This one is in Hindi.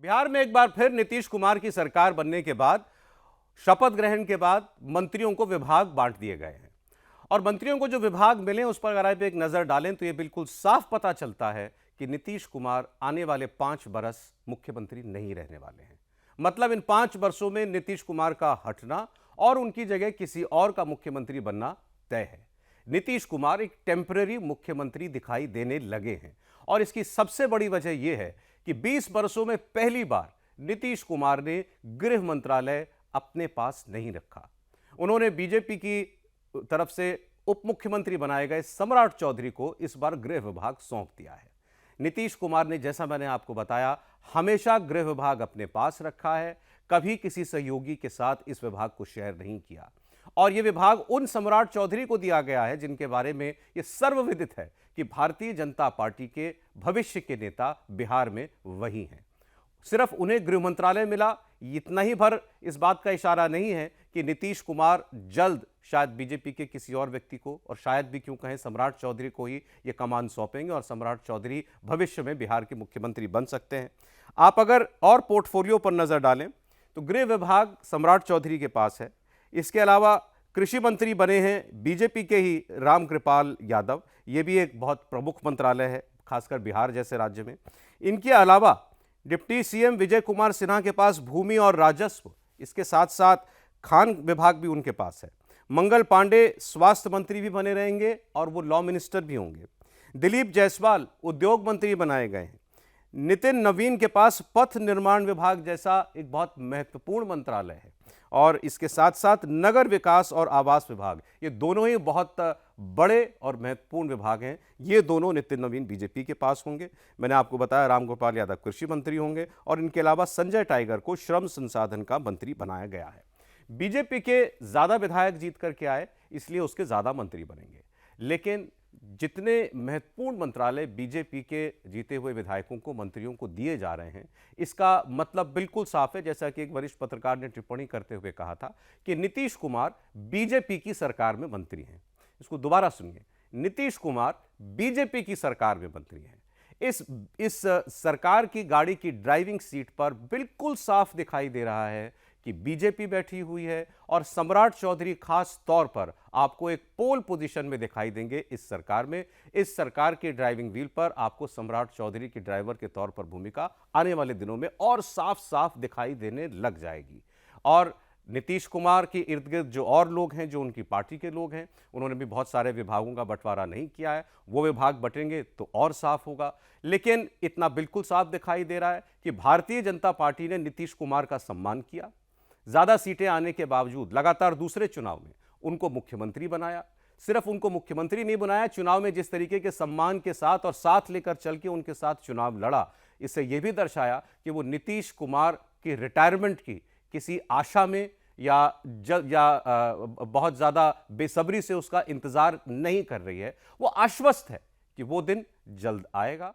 बिहार में एक बार फिर नीतीश कुमार की सरकार बनने के बाद शपथ ग्रहण के बाद मंत्रियों को विभाग बांट दिए गए हैं और मंत्रियों को जो विभाग मिले उस पर अगर आप एक नजर डालें तो यह बिल्कुल साफ पता चलता है कि नीतीश कुमार आने वाले 5 बरस मुख्यमंत्री नहीं रहने वाले हैं। मतलब इन 5 वर्षों में नीतीश कुमार का हटना और उनकी जगह किसी और का मुख्यमंत्री बनना तय है। नीतीश कुमार एक टेम्पररी मुख्यमंत्री दिखाई देने लगे हैं और इसकी सबसे बड़ी वजह यह है कि 20 वर्षों में पहली बार नीतीश कुमार ने गृह मंत्रालय अपने पास नहीं रखा। उन्होंने बीजेपी की तरफ से उप मुख्यमंत्री बनाए गए सम्राट चौधरी को इस बार गृह विभाग सौंप दिया है। नीतीश कुमार ने, जैसा मैंने आपको बताया, हमेशा गृह विभाग अपने पास रखा है, कभी किसी सहयोगी के साथ इस विभाग को शेयर नहीं किया और यह विभाग उन सम्राट चौधरी को दिया गया है जिनके बारे में यह सर्वविदित है कि भारतीय जनता पार्टी के भविष्य के नेता बिहार में वही हैं। सिर्फ उन्हें गृह मंत्रालय मिला, इतना ही भर इस बात का इशारा नहीं है कि नीतीश कुमार जल्द शायद बीजेपी के किसी और व्यक्ति को, और शायद भी क्यों कहें सम्राट चौधरी को ही ये कमान सौंपेंगे और सम्राट चौधरी भविष्य में बिहार के मुख्यमंत्री बन सकते हैं। आप अगर और पोर्टफोलियो पर नजर डालें तो गृह विभाग सम्राट चौधरी के पास है। इसके अलावा कृषि मंत्री बने हैं बीजेपी के ही रामकृपाल यादव, ये भी एक बहुत प्रमुख मंत्रालय है खासकर बिहार जैसे राज्य में। इनके अलावा डिप्टी सीएम विजय कुमार सिन्हा के पास भूमि और राजस्व, इसके साथ साथ खान विभाग भी उनके पास है। मंगल पांडे स्वास्थ्य मंत्री भी बने रहेंगे और वो लॉ मिनिस्टर भी होंगे। दिलीप जायसवाल उद्योग मंत्री बनाए गए हैं। नितिन नवीन के पास पथ निर्माण विभाग जैसा एक बहुत महत्वपूर्ण मंत्रालय है और इसके साथ साथ नगर विकास और आवास विभाग, ये दोनों ही बहुत बड़े और महत्वपूर्ण विभाग हैं। ये दोनों नितिन नवीन बीजेपी के पास होंगे। मैंने आपको बताया रामगोपाल यादव कृषि मंत्री होंगे और इनके अलावा संजय टाइगर को श्रम संसाधन का मंत्री बनाया गया है। बीजेपी के ज्यादा विधायक जीत करके आए इसलिए उसके ज्यादा मंत्री बनेंगे, लेकिन जितने महत्वपूर्ण मंत्रालय बीजेपी के जीते हुए विधायकों को, मंत्रियों को दिए जा रहे हैं, इसका मतलब बिल्कुल साफ है। जैसा कि एक वरिष्ठ पत्रकार ने टिप्पणी करते हुए कहा था कि नीतीश कुमार बीजेपी की सरकार में मंत्री हैं। इसको दोबारा सुनिए, नीतीश कुमार बीजेपी की सरकार में मंत्री हैं। इस सरकार की गाड़ी की ड्राइविंग सीट पर बिल्कुल साफ दिखाई दे रहा है कि बीजेपी बैठी हुई है और सम्राट चौधरी खास तौर पर आपको एक पोल पोजीशन में दिखाई देंगे इस सरकार में। इस सरकार के ड्राइविंग व्हील पर आपको सम्राट चौधरी की ड्राइवर के तौर पर भूमिका आने वाले दिनों में और साफ साफ दिखाई देने लग जाएगी। और नीतीश कुमार के इर्द गिर्द जो और लोग हैं, जो उनकी पार्टी के लोग हैं, उन्होंने भी बहुत सारे विभागों का बंटवारा नहीं किया है। वो विभाग बटेंगे तो और साफ होगा, लेकिन इतना बिल्कुल साफ दिखाई दे रहा है कि भारतीय जनता पार्टी ने नीतीश कुमार का सम्मान किया। ज्यादा सीटें आने के बावजूद लगातार दूसरे चुनाव में उनको मुख्यमंत्री बनाया। सिर्फ उनको मुख्यमंत्री नहीं बनाया, चुनाव में जिस तरीके के सम्मान के साथ और साथ लेकर चल के उनके साथ चुनाव लड़ा, इससे यह भी दर्शाया कि वो नीतीश कुमार की रिटायरमेंट की किसी आशा में या बहुत ज्यादा बेसब्री से उसका इंतजार नहीं कर रही है। वो आश्वस्त है कि वो दिन जल्द आएगा।